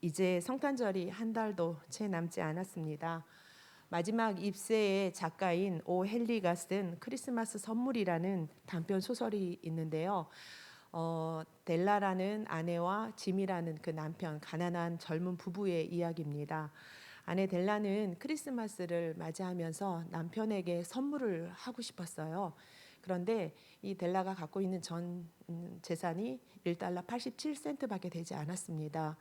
이제 성탄절이 한 달도 채 남지 않았습니다. 마지막 입세의 작가인 오 헨리가 쓴 크리스마스 선물이라는 단편 소설이 있는데요. 델라라는 아내와 짐이라는 그 남편, 가난한 젊은 부부의 이야기입니다. 아내 델라는 크리스마스를 맞이하면서 남편에게 선물을 하고 싶었어요. 그런데 이 델라가 갖고 있는 전 재산이 1달러 87센트밖에 되지 않았습니다.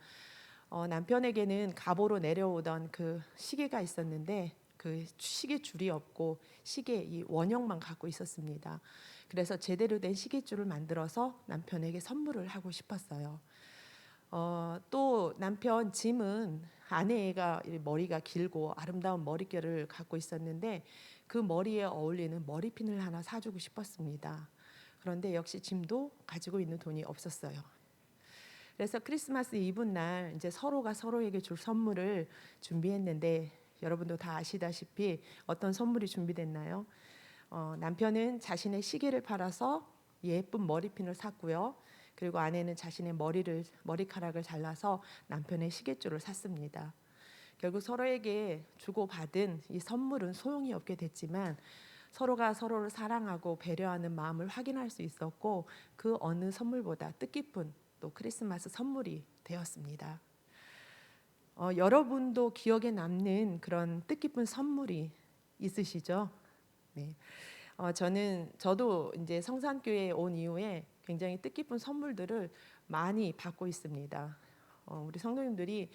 남편에게는 갑오로 내려오던 그 시계가 있었는데 그 시계 줄이 없고 시계 이 원형만 갖고 있었습니다. 그래서 제대로 된 시계줄을 만들어서 남편에게 선물을 하고 싶었어요. 또 남편 짐은 아내가 머리가 길고 아름다운 머릿결을 갖고 있었는데 그 머리에 어울리는 머리핀을 하나 사주고 싶었습니다. 그런데 역시 짐도 가지고 있는 돈이 없었어요. 그래서 크리스마스 이브 날 이제 서로가 서로에게 줄 선물을 준비했는데 여러분도 다 아시다시피 어떤 선물이 준비됐나요? 남편은 자신의 시계를 팔아서 예쁜 머리핀을 샀고요. 그리고 아내는 자신의 머리카락을 잘라서 남편의 시계줄을 샀습니다. 결국 서로에게 주고받은 이 선물은 소용이 없게 됐지만 서로가 서로를 사랑하고 배려하는 마음을 확인할 수 있었고 그 어느 선물보다 뜻깊은 또 크리스마스 선물이 되었습니다. 여러분도 기억에 남는 그런 뜻깊은 선물이 있으시죠? 네. 저도 이제 성산교회에 온 이후에 굉장히 뜻깊은 선물들을 많이 받고 있습니다. 우리 성도님들이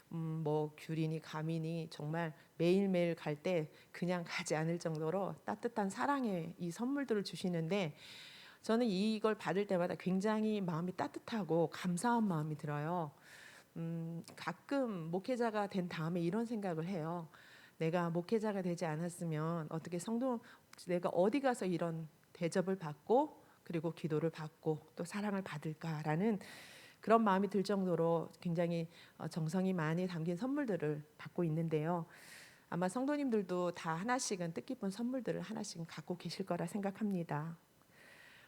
뭐 귤이니 감이니 정말 매일매일 갈 때 그냥 가지 않을 정도로 따뜻한 사랑의 이 선물들을 주시는데 저는 이걸 받을 때마다 굉장히 마음이 따뜻하고 감사한 마음이 들어요. 가끔 목회자가 된 다음에 이런 생각을 해요. 내가 목회자가 되지 않았으면 어떻게 내가 어디 가서 이런 대접을 받고 그리고 기도를 받고 또 사랑을 받을까라는 그런 마음이 들 정도로 굉장히 정성이 많이 담긴 선물들을 받고 있는데요. 아마 성도님들도 다 하나씩은 뜻깊은 선물들을 하나씩은 갖고 계실 거라 생각합니다.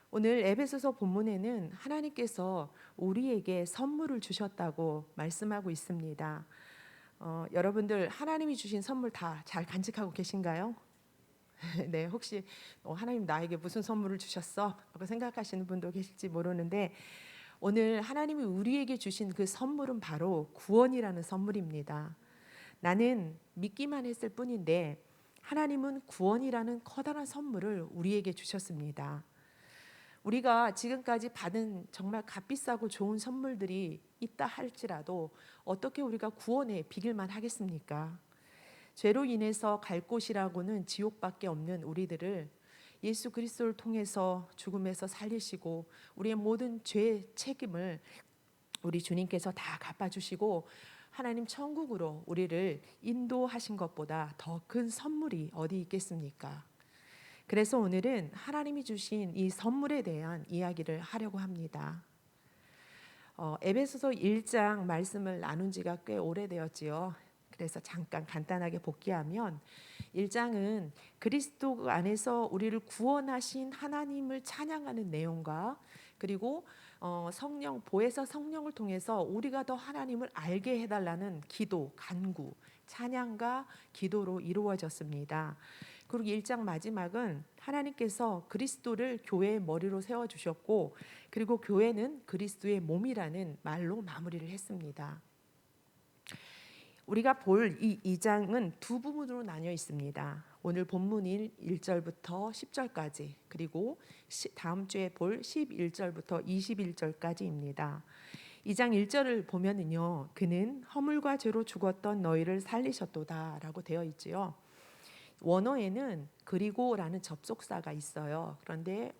오늘 에베소서 본문에는 하나님께서 우리에게 선물을 주셨다고 말씀하고 있습니다. 여러분들 하나님이 주신 선물 다 잘 간직하고 계신가요? 네, 혹시 하나님 나에게 무슨 선물을 주셨어? 라고 생각하시는 분도 계실지 모르는데 오늘 하나님이 우리에게 주신 그 선물은 바로 구원이라는 선물입니다. 나는 믿기만 했을 뿐인데 하나님은 구원이라는 커다란 선물을 우리에게 주셨습니다. 우리가 지금까지 받은 정말 값비싸고 좋은 선물들이 있다 할지라도 어떻게 우리가 구원에 비길만 하겠습니까? 죄로 인해서 갈 곳이라고는 지옥밖에 없는 우리들을 예수 그리스도를 통해서 죽음에서 살리시고 우리의 모든 죄의 책임을 우리 주님께서 다 갚아주시고 하나님 천국으로 우리를 인도하신 것보다 더 큰 선물이 어디 있겠습니까? 그래서 오늘은 하나님이 주신 이 선물에 대한 이야기를 하려고 합니다. 에베소서 1장 말씀을 나눈 지가 꽤 오래되었지요. 그래서 잠깐 간단하게 복기하면 1장은 그리스도 안에서 우리를 구원하신 하나님을 찬양하는 내용과 그리고 성령 보혜사 성령을 통해서 우리가 더 하나님을 알게 해달라는 기도, 간구, 찬양과 기도로 이루어졌습니다. 그리고 1장 마지막은 하나님께서 그리스도를 교회의 머리로 세워주셨고 그리고 교회는 그리스도의 몸이라는 말로 마무리를 했습니다. 우리가 볼 이 2장은 두 부분으로 나뉘어 있습니다. 오늘 본문인 1절부터 10절까지 그리고 다음 주에 볼 11절부터 21절까지입니다. 2장 1절을 보면은요. 그는 허물과 죄로 죽었던 너희를 살리셨도다 라고 되어 있지요. 원어에는 그리고라는 접속사가 있어요. 그런데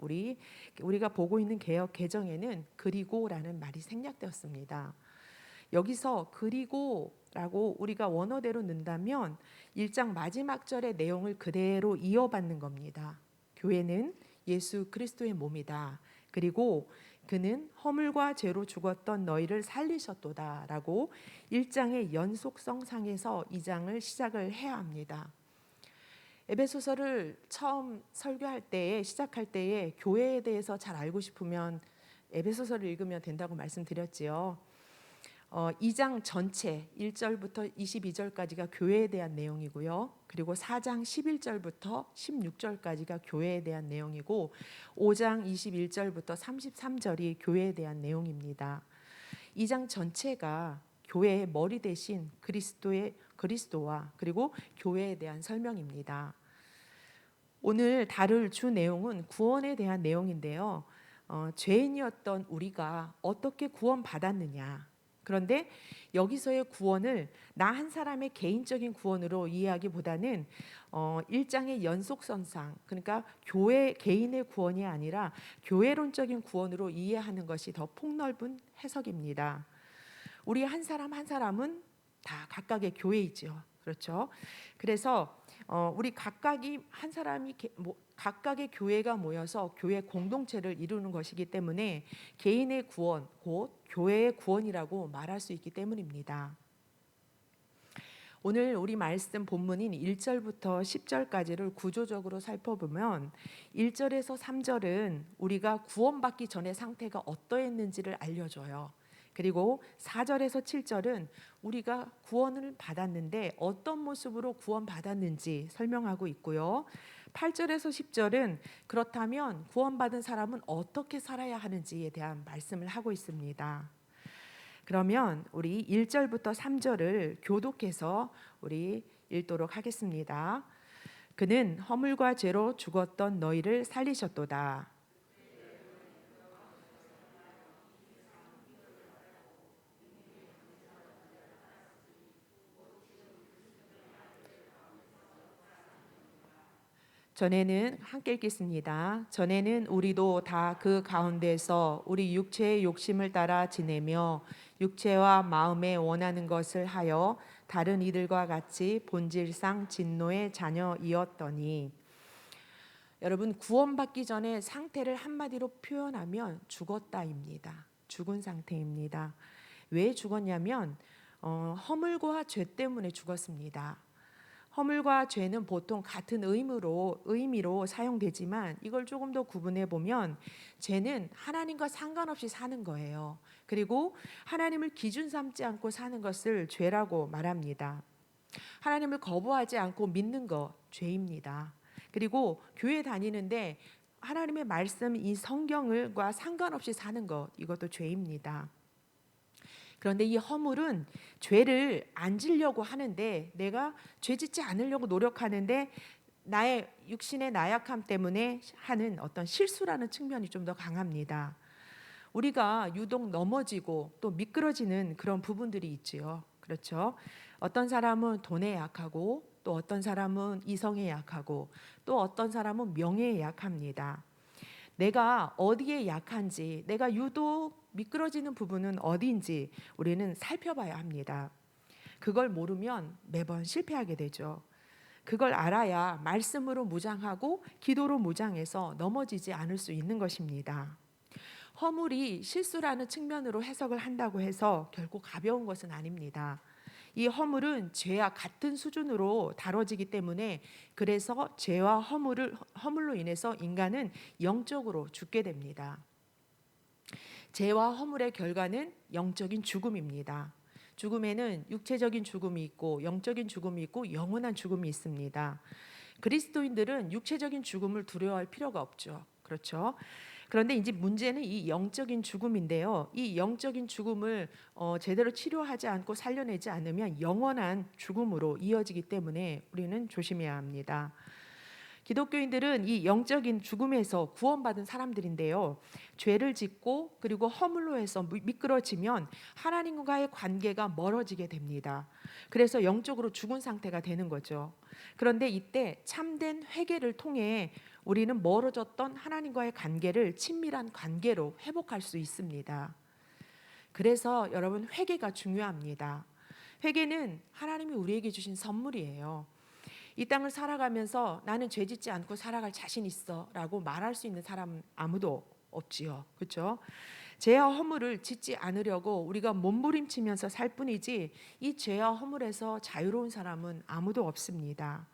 우리가 보고 있는 개역 개정에는 그리고라는 말이 생략되었습니다. 여기서 그리고라고 우리가 원어대로 넣는다면 1장 마지막 절의 내용을 그대로 이어받는 겁니다. 교회는 예수 그리스도의 몸이다. 그리고 그는 허물과 죄로 죽었던 너희를 살리셨도다 라고 1장의 연속성상에서 2장을 시작을 해야 합니다. 에베소서를 처음 설교할 때에 시작할 때에 교회에 대해서 잘 알고 싶으면 에베소서를 읽으면 된다고 말씀드렸지요. 2장 전체 1절부터 22절까지가 교회에 대한 내용이고요. 그리고 4장 11절부터 16절까지가 교회에 대한 내용이고 5장 21절부터 33절이 교회에 대한 내용입니다. 2장 전체가 교회의 머리 대신 그리스도와 그리고 교회에 대한 설명입니다. 오늘 다룰 주 내용은 구원에 대한 내용인데요. 죄인이었던 우리가 어떻게 구원받았느냐. 그런데 여기서의 구원을 나 한 사람의 개인적인 구원으로 이해하기보다는 1장의 연속선상, 그러니까 교회 개인의 구원이 아니라 교회론적인 구원으로 이해하는 것이 더 폭넓은 해석입니다. 우리 한 사람 한 사람은 다 각각의 교회이죠. 그렇죠? 그래서 우리 각각이 한 사람이 각각의 교회가 모여서 교회 공동체를 이루는 것이기 때문에 개인의 구원, 곧 교회의 구원이라고 말할 수 있기 때문입니다. 오늘 우리 말씀 본문인 1절부터 10절까지를 구조적으로 살펴보면 1절에서 3절은 우리가 구원받기 전의 상태가 어떠했는지를 알려줘요. 그리고 4절에서 7절은 우리가 구원을 받았는데 어떤 모습으로 구원받았는지 설명하고 있고요. 8절에서 10절은 그렇다면 구원받은 사람은 어떻게 살아야 하는지에 대한 말씀을 하고 있습니다. 그러면 우리 1절부터 3절을 교독해서 우리 읽도록 하겠습니다. 그는 허물과 죄로 죽었던 너희를 살리셨도다. 전에는 함께 읽겠습니다. 전에는 우리도 다 그 가운데서 우리 육체의 욕심을 따라 지내며 육체와 마음에 원하는 것을 하여 다른 이들과 같이 본질상 진노의 자녀이었더니. 여러분, 구원받기 전에 상태를 한마디로 표현하면 죽었다입니다. 죽은 상태입니다. 왜 죽었냐면 허물과 죄 때문에 죽었습니다. 허물과 죄는 보통 같은 의미로 사용되지만 이걸 조금 더 구분해 보면 죄는 하나님과 상관없이 사는 거예요. 그리고 하나님을 기준 삼지 않고 사는 것을 죄라고 말합니다. 하나님을 거부하지 않고 믿는 것 죄입니다. 그리고 교회 다니는데 하나님의 말씀 이 성경과 상관없이 사는 것 이것도 죄입니다. 그런데 이 허물은 죄를 안 지려고 하는데 내가 죄 짓지 않으려고 노력하는데 나의 육신의 나약함 때문에 하는 어떤 실수라는 측면이 좀 더 강합니다. 우리가 유독 넘어지고 또 미끄러지는 그런 부분들이 있지요. 그렇죠? 어떤 사람은 돈에 약하고 또 어떤 사람은 이성에 약하고 또 어떤 사람은 명예에 약합니다. 내가 어디에 약한지, 내가 유독 미끄러지는 부분은 어디인지 우리는 살펴봐야 합니다. 그걸 모르면 매번 실패하게 되죠. 그걸 알아야 말씀으로 무장하고 기도로 무장해서 넘어지지 않을 수 있는 것입니다. 허물이 실수라는 측면으로 해석을 한다고 해서 결코 가벼운 것은 아닙니다. 이 허물은 죄와 같은 수준으로 다뤄지기 때문에 그래서 죄와 허물로 인해서 인간은 영적으로 죽게 됩니다. 죄와 허물의 결과는 영적인 죽음입니다. 죽음에는 육체적인 죽음이 있고 영적인 죽음이 있고 영원한 죽음이 있습니다. 그리스도인들은 육체적인 죽음을 두려워할 필요가 없죠. 그렇죠? 그런데 이제 문제는 이 영적인 죽음인데요. 이 영적인 죽음을 제대로 치료하지 않고 살려내지 않으면 영원한 죽음으로 이어지기 때문에 우리는 조심해야 합니다. 기독교인들은 이 영적인 죽음에서 구원받은 사람들인데요. 죄를 짓고 그리고 허물로 해서 미끄러지면 하나님과의 관계가 멀어지게 됩니다. 그래서 영적으로 죽은 상태가 되는 거죠. 그런데 이때 참된 회개를 통해 우리는 멀어졌던 하나님과의 관계를 친밀한 관계로 회복할 수 있습니다. 그래서 여러분 회개가 중요합니다. 회개는 하나님이 우리에게 주신 선물이에요. 이 땅을 살아가면서 나는 죄 짓지 않고 살아갈 자신 있어 라고 말할 수 있는 사람 아무도 없지요. 그렇죠? 죄와 허물을 짓지 않으려고 우리가 몸부림치면서 살 뿐이지 이 죄와 허물에서 자유로운 사람은 아무도 없습니다.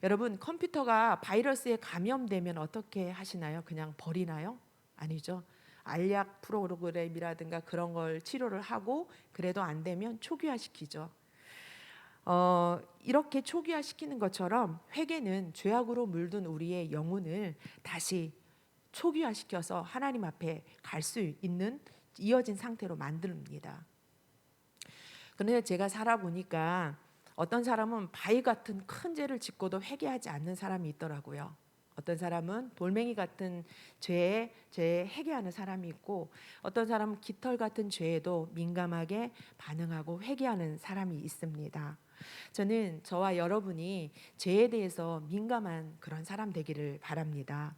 여러분 컴퓨터가 바이러스에 감염되면 어떻게 하시나요? 그냥 버리나요? 아니죠. 알약 프로그램이라든가 그런 걸 치료를 하고 그래도 안 되면 초기화시키죠. 이렇게 초기화시키는 것처럼 회개는 죄악으로 물든 우리의 영혼을 다시 초기화시켜서 하나님 앞에 갈 수 있는 이어진 상태로 만듭니다. 그런데 제가 살아보니까 어떤 사람은 바위 같은 큰 죄를 짓고도 회개하지 않는 사람이 있더라고요. 어떤 사람은 돌멩이 같은 죄에 회개하는 사람이 있고, 어떤 사람은 깃털 같은 죄에도 민감하게 반응하고 회개하는 사람이 있습니다. 저는 저와 여러분이 죄에 대해서 민감한 그런 사람 되기를 바랍니다.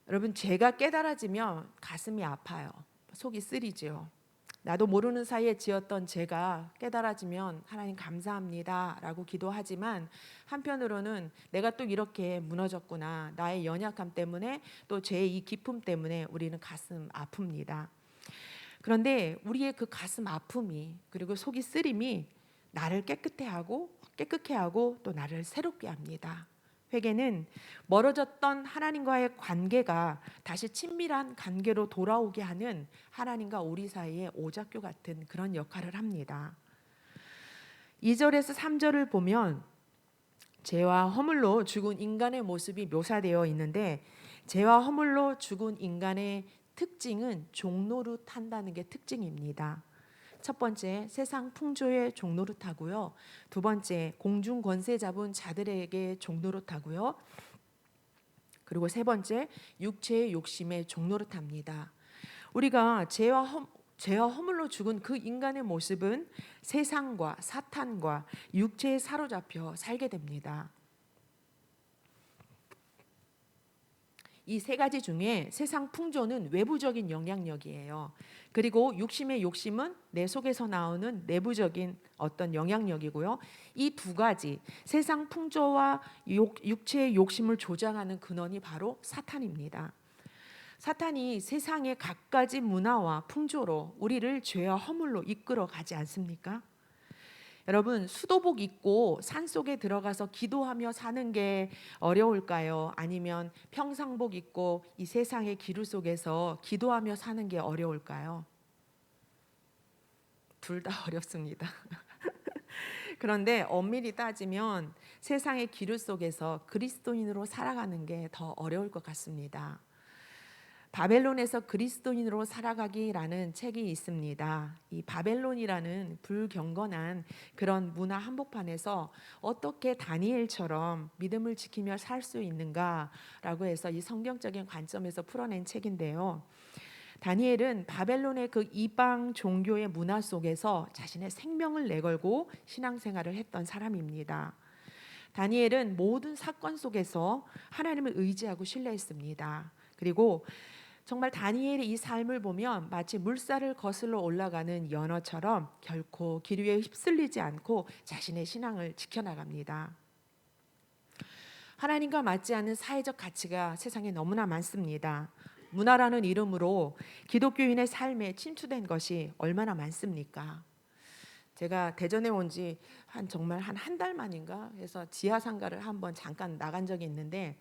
여러분, 죄가 깨달아지면 가슴이 아파요. 속이 쓰리지요. 나도 모르는 사이에 지었던 죄가 깨달아지면 하나님 감사합니다 라고 기도하지만, 한편으로는 내가 또 이렇게 무너졌구나, 나의 연약함 때문에 또 죄의 이 기품 때문에 우리는 가슴 아픕니다. 그런데 우리의 그 가슴 아픔이, 그리고 속이 쓰림이 나를 깨끗해 하고 또 나를 새롭게 합니다. 회개는 멀어졌던 하나님과의 관계가 다시 친밀한 관계로 돌아오게 하는 하나님과 우리 사이의 오작교 같은 그런 역할을 합니다. 2절에서 3절을 보면 죄와 허물로 죽은 인간의 모습이 묘사되어 있는데, 죄와 허물로 죽은 인간의 특징은 종노릇한다는 게 특징입니다. 첫 번째, 세상 풍조의 종노릇하고요. 두 번째, 공중 권세 잡은 자들에게 종노릇하고요. 그리고 세 번째, 육체의 욕심에 종노릇합니다. 우리가 죄와 허물로 죽은 그 인간의 모습은 세상과 사탄과 육체에 사로잡혀 살게 됩니다. 이 세 가지 중에 세상 풍조는 외부적인 영향력이에요. 그리고 육심의 욕심은 내 속에서 나오는 내부적인 어떤 영향력이고요. 이 두 가지, 세상 풍조와 육체의 욕심을 조장하는 근원이 바로 사탄입니다. 사탄이 세상의 갖가지 문화와 풍조로 우리를 죄와 허물로 이끌어 가지 않습니까? 여러분, 수도복 입고 산속에 들어가서 기도하며 사는 게 어려울까요? 아니면 평상복 입고 이 세상의 기류 속에서 기도하며 사는 게 어려울까요? 둘 다 어렵습니다. 그런데 엄밀히 따지면 세상의 기류 속에서 그리스도인으로 살아가는 게 더 어려울 것 같습니다. 바벨론에서 그리스도인으로 살아가기라는 책이 있습니다. 이 바벨론이라는 불경건한 그런 문화 한복판에서 어떻게 다니엘처럼 믿음을 지키며 살 수 있는가라고 해서 이 성경적인 관점에서 풀어낸 책인데요. 다니엘은 바벨론의 그 이방 종교의 문화 속에서 자신의 생명을 내걸고 신앙생활을 했던 사람입니다. 다니엘은 모든 사건 속에서 하나님을 의지하고 신뢰했습니다. 그리고 정말 다니엘의 이 삶을 보면 마치 물살을 거슬러 올라가는 연어처럼 결코 기류에 휩쓸리지 않고 자신의 신앙을 지켜나갑니다. 하나님과 맞지 않는 사회적 가치가 세상에 너무나 많습니다. 문화라는 이름으로 기독교인의 삶에 침투된 것이 얼마나 많습니까? 제가 대전에 온 지 정말 한 달 만인가 해서 지하상가를 한번 잠깐 나간 적이 있는데,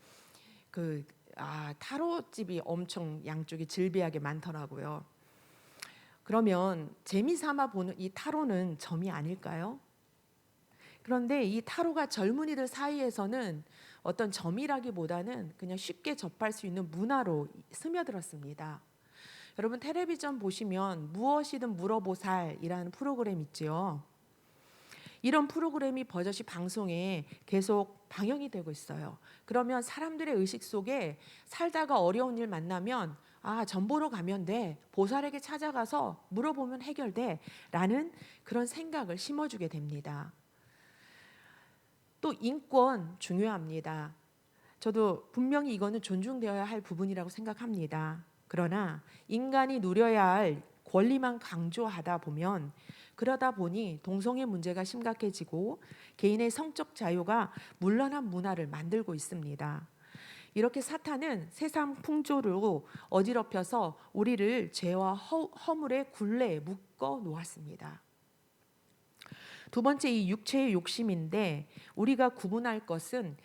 타로집이 엄청 양쪽에 질비하게 많더라고요. 그러면 재미삼아 보는 이 타로는 점이 아닐까요? 그런데 이 타로가 젊은이들 사이에서는 어떤 점이라기보다는 그냥 쉽게 접할 수 있는 문화로 스며들었습니다. 여러분, 텔레비전 보시면 무엇이든 물어보살이라는 프로그램 있죠. 이런 프로그램이 버젓이 방송에 계속 방영이 되고 있어요. 그러면 사람들의 의식 속에 살다가 어려운 일 만나면 점 보러 가면 돼, 보살에게 찾아가서 물어보면 해결돼 라는 그런 생각을 심어주게 됩니다. 또 인권 중요합니다. 저도 분명히 이거는 존중되어야 할 부분이라고 생각합니다. 그러나 인간이 누려야 할 권리만 강조하다 보면, 그러다 보니 동성애 문제가 심각해지고 개인의 성적 자유가 물러난 문화를 만들고 있습니다. 이렇게 사탄은 세상 풍조로 어지럽혀서 우리를 죄와 허물의 굴레에 묶어 놓았습니다. 두 번째 이 육체의 욕심인데 우리가 구분할 것은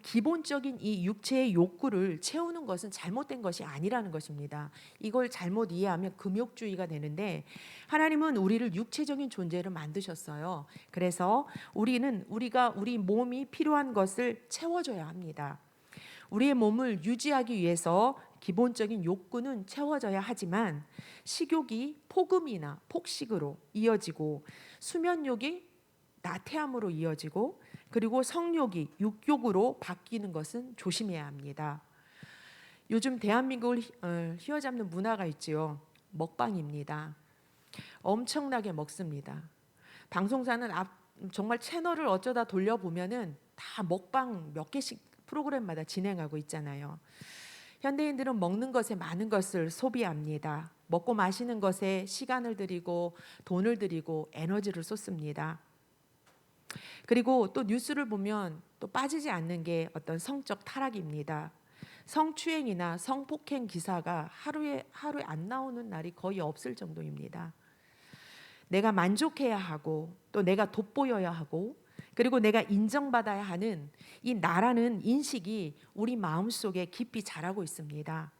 기본적인 이 육체의 욕구를 채우는 것은 잘못된 것이 아니라는 것입니다. 이걸 잘못 이해하면 금욕주의가 되는데 하나님은 우리를 육체적인 존재를 만드셨어요. 그래서 우리가 우리 몸이 필요한 것을 채워줘야 합니다. 우리의 몸을 유지하기 위해서 기본적인 욕구는 채워져야 하지만 식욕이 폭음이나 폭식으로 이어지고 수면욕이 나태함으로 이어지고 그리고 성욕이 육욕으로 바뀌는 것은 조심해야 합니다. 요즘 대한민국을 휘어잡는 문화가 있지요. 먹방입니다. 엄청나게 먹습니다. 방송사는 정말 채널을 어쩌다 돌려보면은 다 먹방 몇 개씩 프로그램마다 진행하고 있잖아요. 현대인들은 먹는 것에 많은 것을 소비합니다. 먹고 마시는 것에 시간을 들이고 돈을 들이고 에너지를 쏟습니다. 그리고 또 뉴스를 보면 또 빠지지 않는 게 어떤 성적 타락입니다. 성추행이나 성폭행 기사가 하루에 안 나오는 날이 거의 없을 정도입니다. 내가 만족해야 하고 또 내가 돋보여야 하고 그리고 내가 인정받아야 하는 이 나라는 인식이 우리 마음속에 깊이 자라고 있습니다.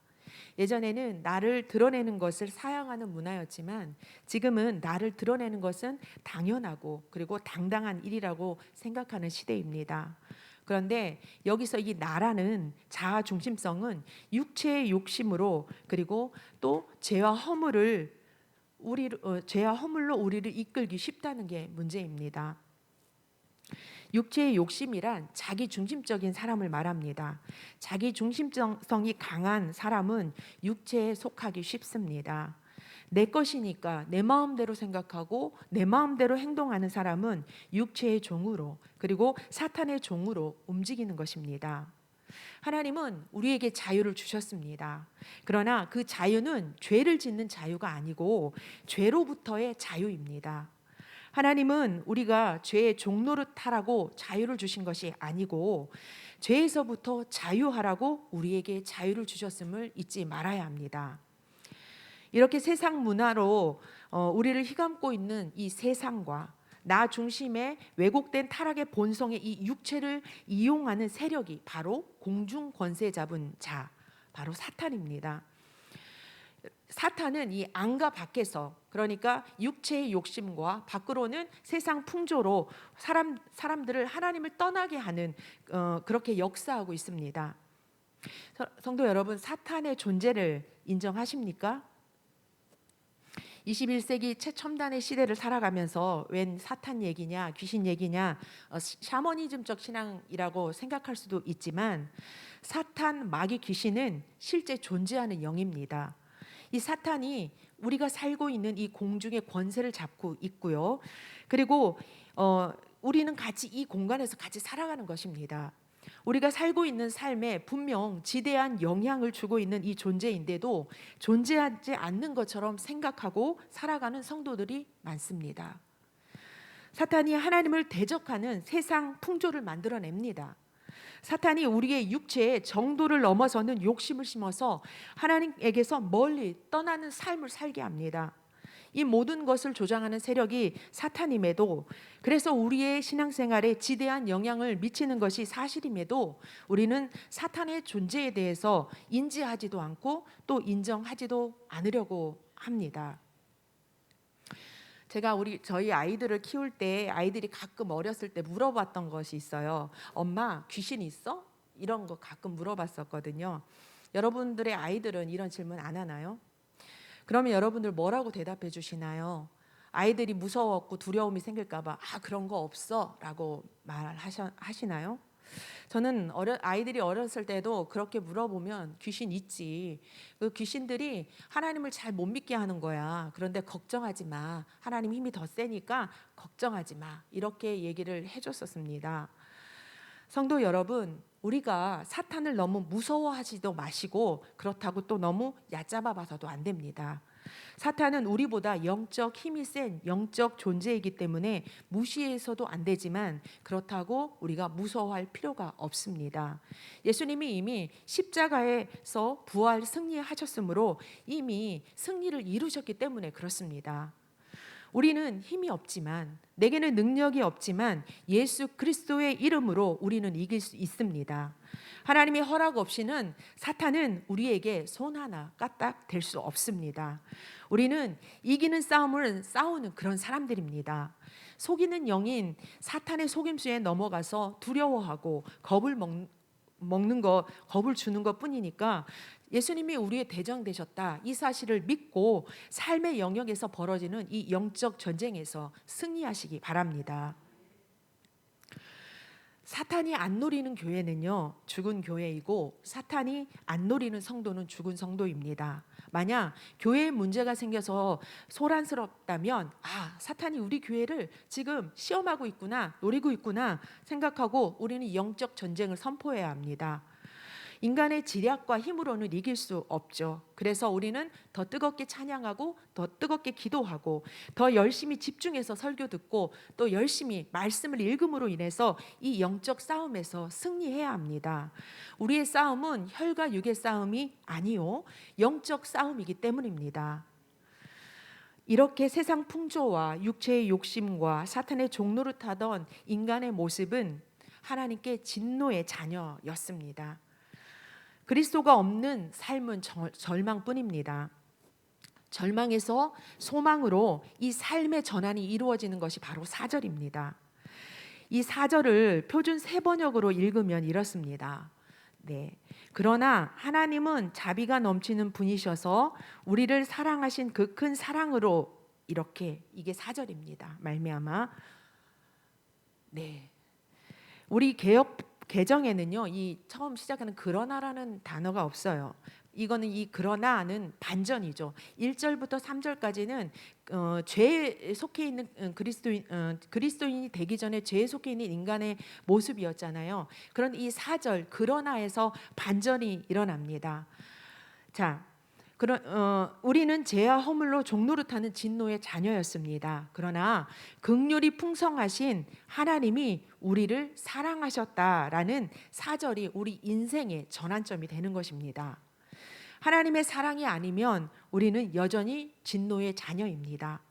예전에는 나를 드러내는 것을 사양하는 문화였지만 지금은 나를 드러내는 것은 당연하고 그리고 당당한 일이라고 생각하는 시대입니다. 그런데 여기서 이 나라는 자아 중심성은 육체의 욕심으로 그리고 또 죄와 허물로 우리를 이끌기 쉽다는 게 문제입니다. 육체의 욕심이란 자기 중심적인 사람을 말합니다. 자기 중심성이 강한 사람은 육체에 속하기 쉽습니다. 내 것이니까 내 마음대로 생각하고 내 마음대로 행동하는 사람은 육체의 종으로 그리고 사탄의 종으로 움직이는 것입니다. 하나님은 우리에게 자유를 주셨습니다. 그러나 그 자유는 죄를 짓는 자유가 아니고 죄로부터의 자유입니다. 하나님은 우리가 죄의 종노릇하라고 자유를 주신 것이 아니고 죄에서부터 자유하라고 우리에게 자유를 주셨음을 잊지 말아야 합니다. 이렇게 세상 문화로 우리를 휘감고 있는 이 세상과 나 중심의 왜곡된 타락의 본성의 이 육체를 이용하는 세력이 바로 공중 권세 잡은 자, 바로 사탄입니다. 사탄은 이 안과 밖에서 그러니까 육체의 욕심과 밖으로는 세상 풍조로 사람들을 하나님을 떠나게 하는 그렇게 역사하고 있습니다. 성도 여러분, 사탄의 존재를 인정하십니까? 21세기 최첨단의 시대를 살아가면서 웬 사탄 얘기냐 귀신 얘기냐 샤머니즘적 신앙이라고 생각할 수도 있지만 사탄, 마귀, 귀신은 실제 존재하는 영입니다. 이 사탄이 우리가 살고 있는 이 공중의 권세를 잡고 있고요. 그리고 우리는 같이 이 공간에서 같이 살아가는 것입니다. 우리가 살고 있는 삶에 분명 지대한 영향을 주고 있는 이 존재인데도 존재하지 않는 것처럼 생각하고 살아가는 성도들이 많습니다. 사탄이 하나님을 대적하는 세상 풍조를 만들어냅니다. 사탄이 우리의 육체에 정도를 넘어서는 욕심을 심어서 하나님에게서 멀리 떠나는 삶을 살게 합니다. 이 모든 것을 조장하는 세력이 사탄임에도 그래서 우리의 신앙생활에 지대한 영향을 미치는 것이 사실임에도 우리는 사탄의 존재에 대해서 인지하지도 않고 또 인정하지도 않으려고 합니다. 제가 저희 아이들을 키울 때 아이들이 가끔 어렸을 때 물어봤던 것이 있어요. 엄마, 귀신 있어? 이런 거 가끔 물어봤었거든요. 여러분들의 아이들은 이런 질문 안 하나요? 그러면 여러분들 뭐라고 대답해 주시나요? 아이들이 무서웠고 두려움이 생길까 봐 그런 거 없어 라고 말하시나요? 저는 아이들이 어렸을 때도 그렇게 물어보면 귀신 있지. 그 귀신들이 하나님을 잘 못 믿게 하는 거야. 그런데 걱정하지 마. 하나님 힘이 더 세니까 걱정하지 마. 이렇게 얘기를 해줬었습니다. 성도 여러분, 우리가 사탄을 너무 무서워하지도 마시고 그렇다고 또 너무 얕잡아 봐서도 안 됩니다. 사탄은 우리보다 영적 힘이 센 영적 존재이기 때문에 무시해서도 안 되지만 그렇다고 우리가 무서워할 필요가 없습니다. 예수님이 이미 십자가에서 부활 승리하셨으므로 이미 승리를 이루셨기 때문에 그렇습니다. 우리는 힘이 없지만, 내게는 능력이 없지만 예수 그리스도의 이름으로 우리는 이길 수 있습니다. 하나님의 허락 없이는 사탄은 우리에게 손 하나 까딱 댈 수 없습니다. 우리는 이기는 싸움을 싸우는 그런 사람들입니다. 속이는 영인 사탄의 속임수에 넘어가서 두려워하고 먹는 거, 겁을 주는 것 뿐이니까 예수님이 우리의 대장 되셨다, 이 사실을 믿고 삶의 영역에서 벌어지는 이 영적 전쟁에서 승리하시기 바랍니다. 사탄이 안 노리는 교회는요, 죽은 교회이고 사탄이 안 노리는 성도는 죽은 성도입니다. 만약 교회에 문제가 생겨서 소란스럽다면, 사탄이 우리 교회를 지금 시험하고 있구나, 노리고 있구나 생각하고 우리는 영적 전쟁을 선포해야 합니다. 인간의 지략과 힘으로는 이길 수 없죠. 그래서 우리는 더 뜨겁게 찬양하고 더 뜨겁게 기도하고 더 열심히 집중해서 설교 듣고 또 열심히 말씀을 읽음으로 인해서 이 영적 싸움에서 승리해야 합니다. 우리의 싸움은 혈과 육의 싸움이 아니요, 영적 싸움이기 때문입니다. 이렇게 세상 풍조와 육체의 욕심과 사탄의 종노릇하던 인간의 모습은 하나님께 진노의 자녀였습니다. 그리스도가 없는 삶은 절망뿐입니다. 절망에서 소망으로 이 삶의 전환이 이루어지는 것이 바로 4절입니다. 이 4절을 표준 세번역으로 읽으면 이렇습니다. 그러나 하나님은 자비가 넘치는 분이셔서 우리를 사랑하신 그 큰 사랑으로, 이게 4절입니다. 말미암아. 우리 개정에는요, 이 처음 시작하는 그러나라는 단어가 없어요. 이거는 이 그러나는 반전이죠. 1절부터 3절까지는 죄에 속해 있는 그리스도인이 되기 전에 죄에 속해 있는 인간의 모습이었잖아요. 그런 이 4절 그러나에서 반전이 일어납니다. 자, 우리는 죄와 허물로 종노릇하는 진노의 자녀였습니다. 그러나 긍휼이 풍성하신 하나님이 우리를 사랑하셨다라는 4절이 우리 인생의 전환점이 되는 것입니다. 하나님의 사랑이 아니면 우리는 여전히 진노의 자녀입니다.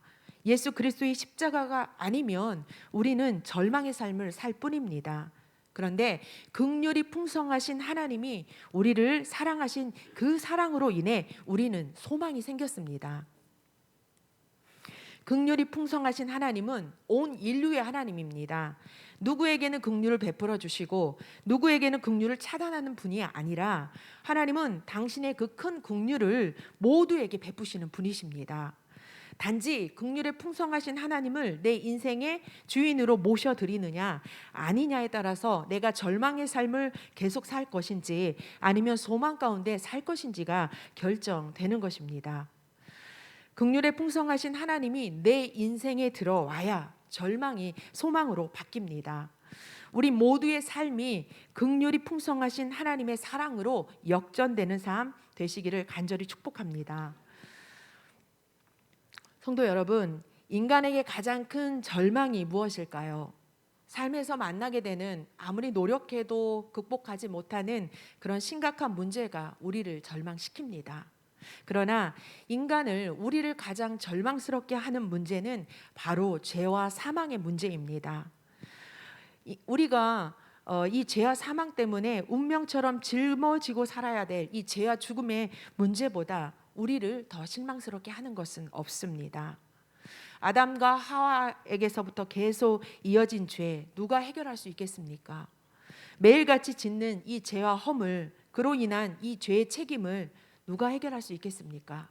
예수 그리스도의 십자가가 아니면 우리는 절망의 삶을 살 뿐입니다. 그런데 긍휼이 풍성하신 하나님이 우리를 사랑하신 그 사랑으로 인해 우리는 소망이 생겼습니다. 긍휼이 풍성하신 하나님은 온 인류의 하나님입니다. 누구에게는 긍휼을 베풀어 주시고 누구에게는 긍휼을 차단하는 분이 아니라 하나님은 당신의 그 큰 긍휼을 모두에게 베푸시는 분이십니다. 단지 긍휼에 풍성하신 하나님을 내 인생의 주인으로 모셔드리느냐 아니냐에 따라서 내가 절망의 삶을 계속 살 것인지 아니면 소망 가운데 살 것인지가 결정되는 것입니다. 긍휼에 풍성하신 하나님이 내 인생에 들어와야 절망이 소망으로 바뀝니다. 우리 모두의 삶이 긍휼이 풍성하신 하나님의 사랑으로 역전되는 삶 되시기를 간절히 축복합니다. 성도 여러분, 인간에게 가장 큰 절망이 무엇일까요? 삶에서 만나게 되는 아무리 노력해도 극복하지 못하는 그런 심각한 문제가 우리를 절망시킵니다. 그러나 우리를 가장 절망스럽게 하는 문제는 바로 죄와 사망의 문제입니다. 우리가 이 죄와 사망 때문에 운명처럼 짊어지고 살아야 될 이 죄와 죽음의 문제보다 우리를 더 실망스럽게 하는 것은 없습니다. 아담과 하와에게서부터 계속 이어진 죄, 누가 해결할 수 있겠습니까? 매일같이 짓는 이 죄와 허물, 그로 인한 이 죄의 책임을 누가 해결할 수 있겠습니까?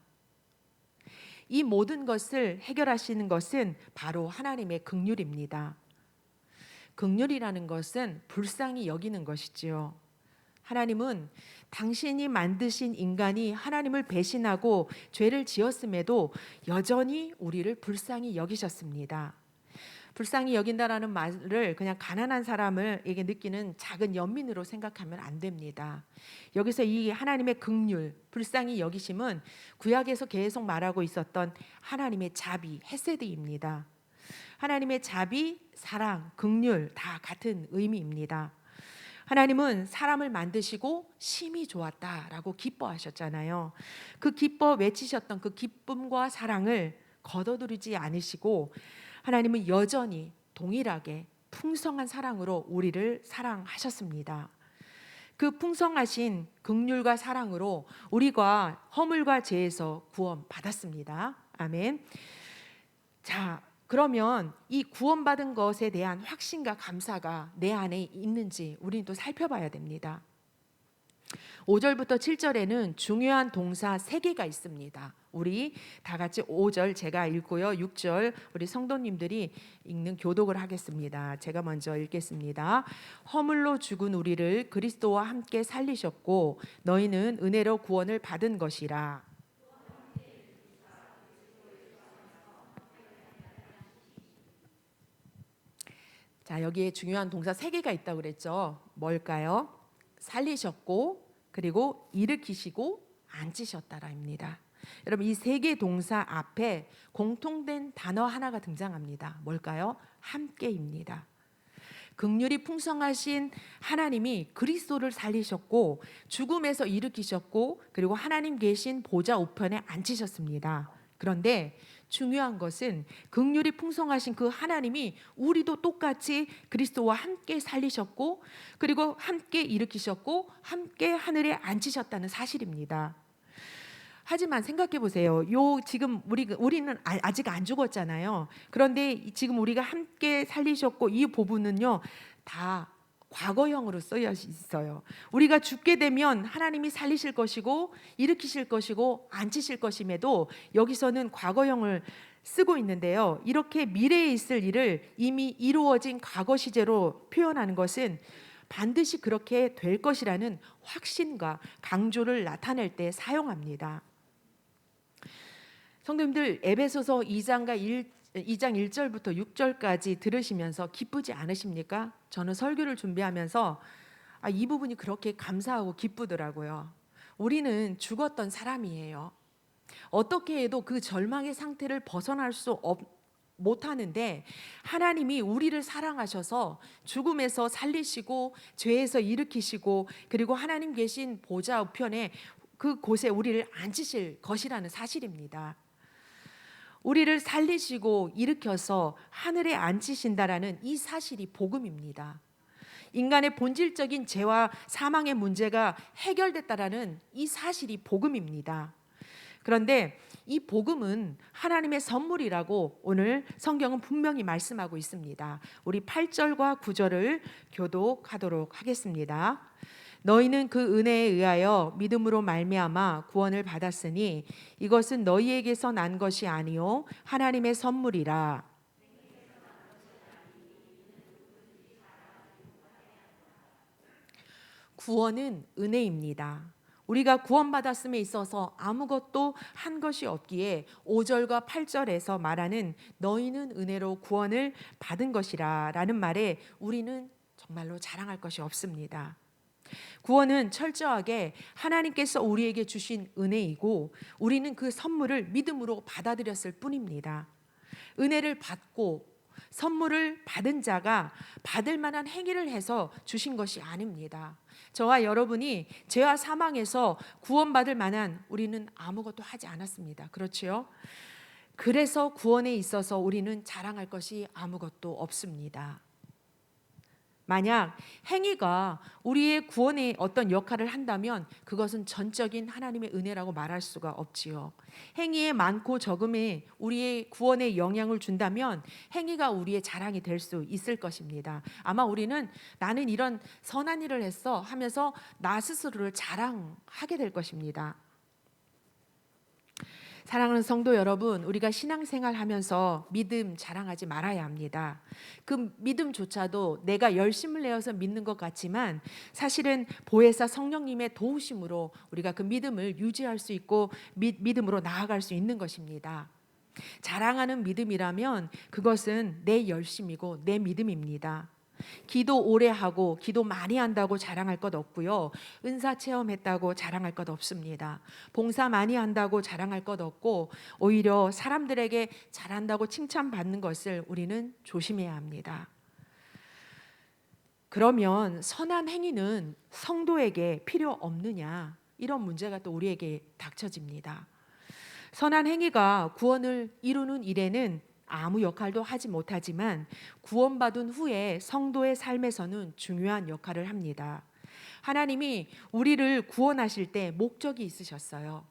이 모든 것을 해결하시는 것은 바로 하나님의 긍휼입니다. 긍휼이라는 것은 불쌍히 여기는 것이지요. 하나님은 당신이 만드신 인간이 하나님을 배신하고 죄를 지었음에도 여전히 우리를 불쌍히 여기셨습니다. 불쌍히 여긴다라는 말을 그냥 가난한 사람에게 느끼는 작은 연민으로 생각하면 안 됩니다. 여기서 이 하나님의 긍휼, 불쌍히 여기심은 구약에서 계속 말하고 있었던 하나님의 자비, 헤세드입니다. 하나님의 자비, 사랑, 긍휼 다 같은 의미입니다. 하나님은 사람을 만드시고 심히 좋았다라고 기뻐하셨잖아요. 그 기뻐 외치셨던 그 기쁨과 사랑을 거둬들이지 않으시고 하나님은 여전히 동일하게 풍성한 사랑으로 우리를 사랑하셨습니다. 그 풍성하신 긍휼과 사랑으로 우리가 허물과 죄에서 구원받았습니다. 아멘. 자, 그러면 이 구원받은 것에 대한 확신과 감사가 내 안에 있는지 우리는 또 살펴봐야 됩니다. 5절부터 7절에는 중요한 동사 3개가 있습니다. 우리 다 같이 5절 제가 읽고요. 6절 우리 성도님들이 읽는 교독을 하겠습니다. 제가 먼저 읽겠습니다. 허물로 죽은 우리를 그리스도와 함께 살리셨고 너희는 은혜로 구원을 받은 것이라. 자, 여기에 중요한 동사 3개가 있다고 그랬죠. 뭘까요? 살리셨고, 그리고 일으키시고, 앉히셨다라입니다. 여러분, 이 3개 동사 앞에 공통된 단어 하나가 등장합니다. 뭘까요? 함께입니다. 긍휼이 풍성하신 하나님이 그리스도를 살리셨고 죽음에서 일으키셨고 그리고 하나님 계신 보좌 우편에 앉히셨습니다. 그런데 중요한 것은 긍휼이 풍성하신 그 하나님이 우리도 똑같이 그리스도와 함께 살리셨고 그리고 함께 일으키셨고 함께 하늘에 앉히셨다는 사실입니다. 하지만 생각해 보세요. 지금 우리는 아직 안 죽었잖아요. 그런데 지금 우리가 함께 살리셨고 이 부분은요 다 과거형으로 쓰여 있어요. 우리가 죽게 되면 하나님이 살리실 것이고 일으키실 것이고 앉히실 것임에도 여기서는 과거형을 쓰고 있는데요. 이렇게 미래에 있을 일을 이미 이루어진 과거 시제로 표현하는 것은 반드시 그렇게 될 것이라는 확신과 강조를 나타낼 때 사용합니다. 성도님들, 에베소서 2장 1절부터 6절까지 들으시면서 기쁘지 않으십니까? 저는 설교를 준비하면서 이 부분이 그렇게 감사하고 기쁘더라고요. 우리는 죽었던 사람이에요. 어떻게 해도 그 절망의 상태를 벗어날 수 못하는데 하나님이 우리를 사랑하셔서 죽음에서 살리시고 죄에서 일으키시고 그리고 하나님 계신 보좌 우편에 그곳에 우리를 앉히실 것이라는 사실입니다. 우리를 살리시고 일으켜서 하늘에 앉히신다라는 이 사실이 복음입니다. 인간의 본질적인 죄와 사망의 문제가 해결됐다라는 이 사실이 복음입니다. 그런데 이 복음은 하나님의 선물이라고 오늘 성경은 분명히 말씀하고 있습니다. 우리 8절과 9절을 교독하도록 하겠습니다. 너희는 그 은혜에 의하여 믿음으로 말미암아 구원을 받았으니 이것은 너희에게서 난 것이 아니요 하나님의 선물이라. 구원은 은혜입니다. 우리가 구원받았음에 있어서 아무것도 한 것이 없기에 5절과 8절에서 말하는 너희는 은혜로 구원을 받은 것이라 라는 말에 우리는 정말로 자랑할 것이 없습니다. 구원은 철저하게 하나님께서 우리에게 주신 은혜이고 우리는 그 선물을 믿음으로 받아들였을 뿐입니다. 은혜를 받고 선물을 받은 자가 받을 만한 행위를 해서 주신 것이 아닙니다. 저와 여러분이 죄와 사망에서 구원받을 만한 우리는 아무것도 하지 않았습니다. 그렇지요? 그래서 구원에 있어서 우리는 자랑할 것이 아무것도 없습니다. 만약 행위가 우리의 구원에 어떤 역할을 한다면 그것은 전적인 하나님의 은혜라고 말할 수가 없지요. 행위의 많고 적음에 우리의 구원에 영향을 준다면 행위가 우리의 자랑이 될 수 있을 것입니다. 아마 우리는 나는 이런 선한 일을 했어 하면서 나 스스로를 자랑하게 될 것입니다. 사랑하는 성도 여러분, 우리가 신앙생활 하면서 믿음 자랑하지 말아야 합니다. 그 믿음조차도 내가 열심을 내어서 믿는 것 같지만 사실은 보혜사 성령님의 도우심으로 우리가 그 믿음을 유지할 수 있고 믿음으로 나아갈 수 있는 것입니다. 자랑하는 믿음이라면 그것은 내 열심이고 내 믿음입니다. 기도 오래 하고 기도 많이 한다고 자랑할 것 없고요. 은사 체험했다고 자랑할 것 없습니다. 봉사 많이 한다고 자랑할 것 없고 오히려 사람들에게 잘한다고 칭찬받는 것을 우리는 조심해야 합니다. 그러면 선한 행위는 성도에게 필요 없느냐? 이런 문제가 또 우리에게 닥쳐집니다. 선한 행위가 구원을 이루는 일에는 아무 역할도 하지 못하지만 구원받은 후에 성도의 삶에서는 중요한 역할을 합니다. 하나님이 우리를 구원하실 때 목적이 있으셨어요.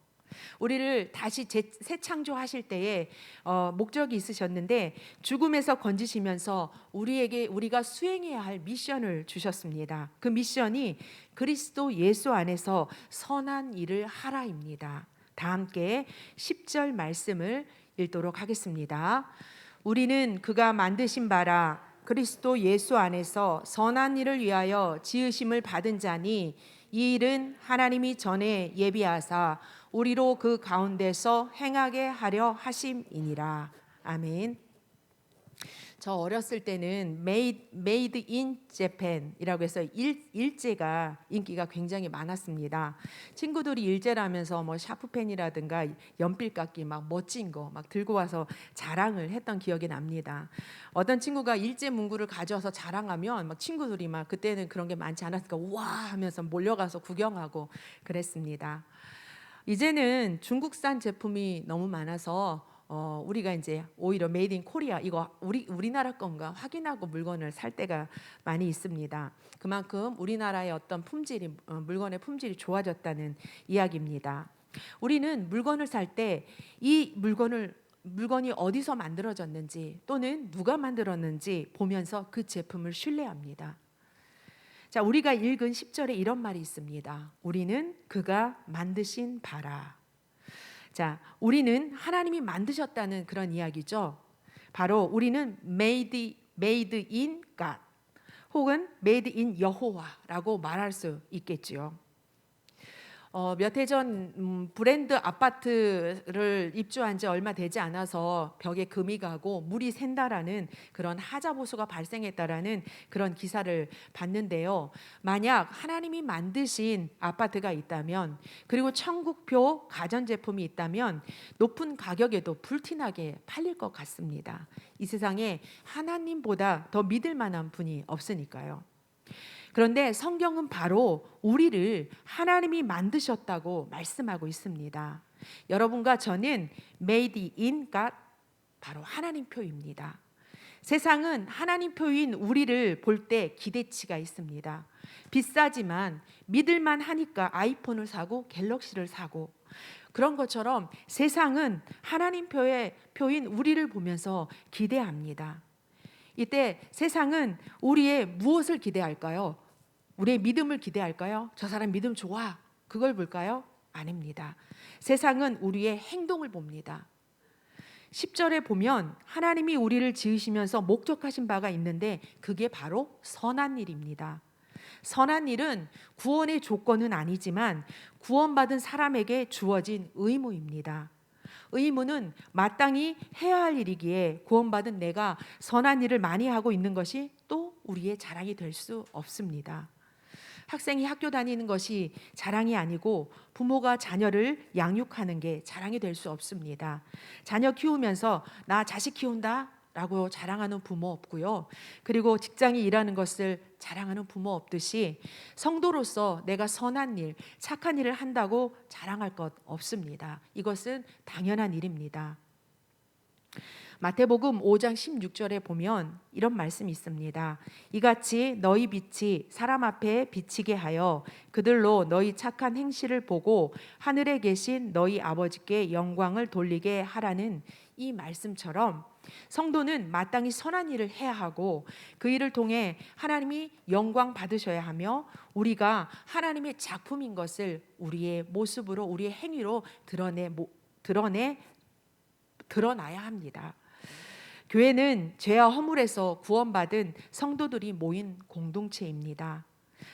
우리를 다시 새 창조하실 때에 목적이 있으셨는데 죽음에서 건지시면서 우리가 수행해야 할 미션을 주셨습니다. 그 미션이 그리스도 예수 안에서 선한 일을 하라입니다. 다 함께 10절 말씀을 읽도록 하겠습니다. 우리는 그가 만드신 바라 그리스도 예수 안에서 선한 일을 위하여 지으심을 받은 자니 이 일은 하나님이 전에 예비하사 우리로 그 가운데서 행하게 하려 하심이니라. 아멘. 저 어렸을 때는 Made in Japan이라고 해서 일제가 인기가 굉장히 많았습니다. 친구들이 일제라면서 뭐 샤프펜이라든가 연필깎이 막 멋진 거 막 들고 와서 자랑을 했던 기억이 납니다. 어떤 친구가 일제 문구를 가져와서 자랑하면 막 친구들이 막 그때는 그런 게 많지 않았으니까 와 하면서 몰려가서 구경하고 그랬습니다. 이제는 중국산 제품이 너무 많아서 우리가 이제 오히려 메이드 인 코리아 이거 우리나라 건가 확인하고 물건을 살 때가 많이 있습니다. 그만큼 우리나라의 어떤 물건의 품질이 좋아졌다는 이야기입니다. 우리는 물건을 살 때 이 물건이 어디서 만들어졌는지 또는 누가 만들었는지 보면서 그 제품을 신뢰합니다. 자, 우리가 읽은 10절에 이런 말이 있습니다. 우리는 그가 만드신 바라. 자, 우리는 하나님이 만드셨다는 그런 이야기죠. 바로 우리는 made in God 혹은 made in 여호와라고 말할 수 있겠지요. 몇 해 전 브랜드 아파트를 입주한 지 얼마 되지 않아서 벽에 금이 가고 물이 샌다라는 그런 하자 보수가 발생했다라는 그런 기사를 봤는데요. 만약 하나님이 만드신 아파트가 있다면 그리고 천국표 가전제품이 있다면 높은 가격에도 불티나게 팔릴 것 같습니다. 이 세상에 하나님보다 더 믿을 만한 분이 없으니까요. 그런데 성경은 바로 우리를 하나님이 만드셨다고 말씀하고 있습니다. 여러분과 저는 made in God, 바로 하나님 표입니다. 세상은 하나님 표인 우리를 볼 때 기대치가 있습니다. 비싸지만 믿을만 하니까 아이폰을 사고 갤럭시를 사고 그런 것처럼 세상은 하나님 표인 우리를 보면서 기대합니다. 이때 세상은 우리의 무엇을 기대할까요? 우리의 믿음을 기대할까요? 저 사람 믿음 좋아. 그걸 볼까요? 아닙니다. 세상은 우리의 행동을 봅니다. 10절에 보면 하나님이 우리를 지으시면서 목적하신 바가 있는데 그게 바로 선한 일입니다. 선한 일은 구원의 조건은 아니지만 구원받은 사람에게 주어진 의무입니다. 의무는 마땅히 해야 할 일이기에 구원받은 내가 선한 일을 많이 하고 있는 것이 또 우리의 자랑이 될 수 없습니다. 학생이 학교 다니는 것이 자랑이 아니고 부모가 자녀를 양육하는 게 자랑이 될 수 없습니다. 자녀 키우면서 나 자식 키운다 라고 자랑하는 부모 없고요. 그리고 직장이 일하는 것을 자랑하는 부모 없듯이 성도로서 내가 선한 일, 착한 일을 한다고 자랑할 것 없습니다. 이것은 당연한 일입니다. 마태복음 5장 16절에 보면 이런 말씀이 있습니다. 이같이 너희 빛이 사람 앞에 비치게 하여 그들로 너희 착한 행실을 보고 하늘에 계신 너희 아버지께 영광을 돌리게 하라는 이 말씀처럼 성도는 마땅히 선한 일을 해야 하고 그 일을 통해 하나님이 영광 받으셔야 하며 우리가 하나님의 작품인 것을 우리의 모습으로 우리의 행위로 드러나야 합니다. 교회는 죄와 허물에서 구원받은 성도들이 모인 공동체입니다.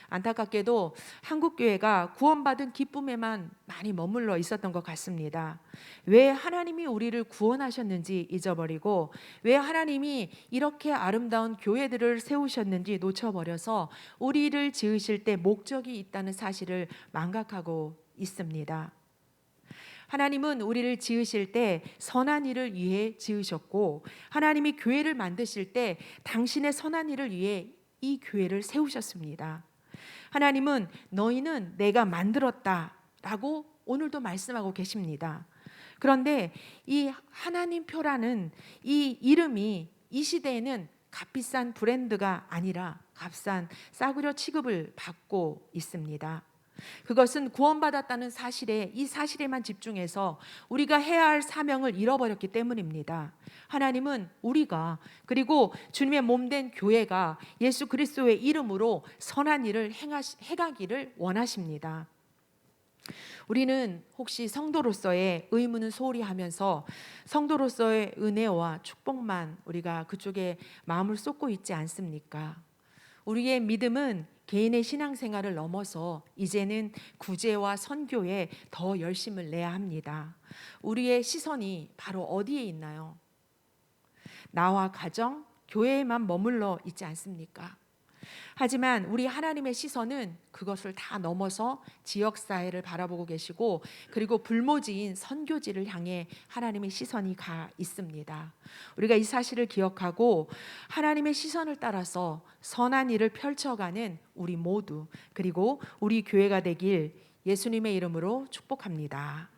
안타깝게도 한국 교회가 구원받은 기쁨에만 많이 머물러 있었던 것 같습니다. 왜 하나님이 우리를 구원하셨는지 잊어버리고 왜 하나님이 이렇게 아름다운 교회들을 세우셨는지 놓쳐버려서 우리를 지으실 때 목적이 있다는 사실을 망각하고 있습니다. 하나님은 우리를 지으실 때 선한 일을 위해 지으셨고 하나님이 교회를 만드실 때 당신의 선한 일을 위해 이 교회를 세우셨습니다. 하나님은 너희는 내가 만들었다라고 오늘도 말씀하고 계십니다. 그런데 이 하나님 표라는 이 이름이 이 시대에는 값비싼 브랜드가 아니라 값싼 싸구려 취급을 받고 있습니다. 그것은 구원받았다는 사실에, 이 사실에만 집중해서 우리가 해야 할 사명을 잃어버렸기 때문입니다. 하나님은 우리가, 그리고 주님의 몸된 교회가 예수 그리스도의 이름으로 선한 일을 행하기를 원하십니다. 우리는 혹시 성도로서의 의무는 소홀히 하면서 성도로서의 은혜와 축복만 우리가 그쪽에 마음을 쏟고 있지 않습니까? 우리의 믿음은 개인의 신앙생활을 넘어서 이제는 구제와 선교에 더 열심을 내야 합니다. 우리의 시선이 바로 어디에 있나요? 나와 가정, 교회에만 머물러 있지 않습니까? 하지만 우리 하나님의 시선은 그것을 다 넘어서 지역사회를 바라보고 계시고, 그리고 불모지인 선교지를 향해 하나님의 시선이 가 있습니다. 우리가 이 사실을 기억하고 하나님의 시선을 따라서 선한 일을 펼쳐가는 우리 모두, 그리고 우리 교회가 되길 예수님의 이름으로 축복합니다.